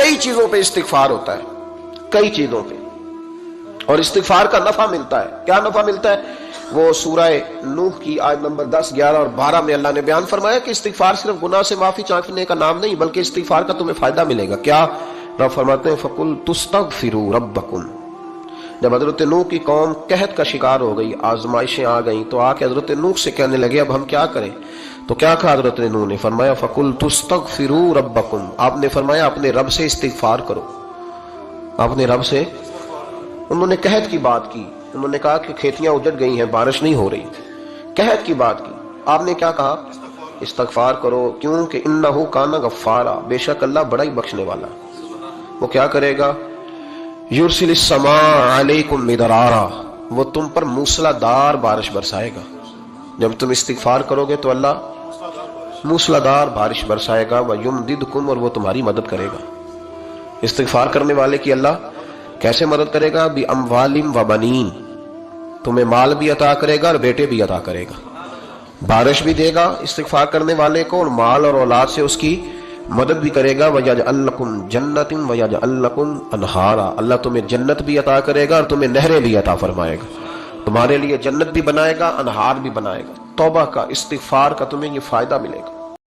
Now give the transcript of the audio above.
کئی چیزوں پہ استغفار ہوتا ہے، کئی چیزوں پہ، اور استغفار کا نفع ملتا ہے۔ کیا نفع ملتا ہے؟ وہ سورہ نوح کی آیت نمبر 10، 11 اور 12 میں اللہ نے بیان فرمایا کہ استغفار صرف گناہ سے معافی چاہنے کا نام نہیں، بلکہ استغفار کا تمہیں فائدہ ملے گا۔ کیا؟ رب فرماتے ہیں فَقُلْتُ اسْتَغْفِرُوا رَبَّكُمْ۔ جب حضرت نوح کی قوم قحط کا شکار ہو گئی، آزمائشیں آ گئیں، تو آ کے حضرت نوح سے کہنے لگے اب ہم کیا کریں؟ تو کیا کہا حضرت نوح نے؟ فرمایا فَقُلْتُ اسْتَغْفِرُوا رَبَّكُمْ۔ آپ نے فرمایا اپنے رب سے استغفار کرو، اپنے رب سے۔ انہوں نے قحط کی بات کی، انہوں نے کہا کہ کھیتیاں اجڑ گئی ہیں، بارش نہیں ہو رہی، قحط کی بات کی۔ آپ نے کیا کہا؟ استغفار کرو، کیونکہ انہ کان غفارا، بے شک اللہ بڑا ہی بخشنے والا۔ وہ کیا کرے گا؟ یرسل السماء علیکم مدرارا، وہ تم پر موسلا دار بارش برسائے گا۔ جب تم استغفار کرو گے تو اللہ موسلا دار بارش برسائے گا، وَيُمْدِدْكُمْ، اور وہ تمہاری مدد کرے گا۔ استغفار کرنے والے کی اللہ کیسے مدد کرے گا؟ بِأَمْوَالٍ وَبَنِينَ، تمہیں مال بھی عطا کرے گا اور بیٹے بھی عطا کرے گا، بارش بھی دے گا استغفار کرنے والے کو، اور مال اور اولاد سے اس کی مدد بھی کرے گا۔ وَيَجْعَلْ لَكُمْ جَنَّةٍ وَيَجْعَلْ لَكُمْ أَنْهَارًا، اللہ تمہیں جنت بھی عطا کرے گا اور تمہیں نہریں بھی عطا فرمائے گا، تمہارے لیے جنت بھی بنائے گا، انہار بھی بنائے گا۔ توبہ کا، استغفار کا تمہیں یہ فائدہ ملے گا۔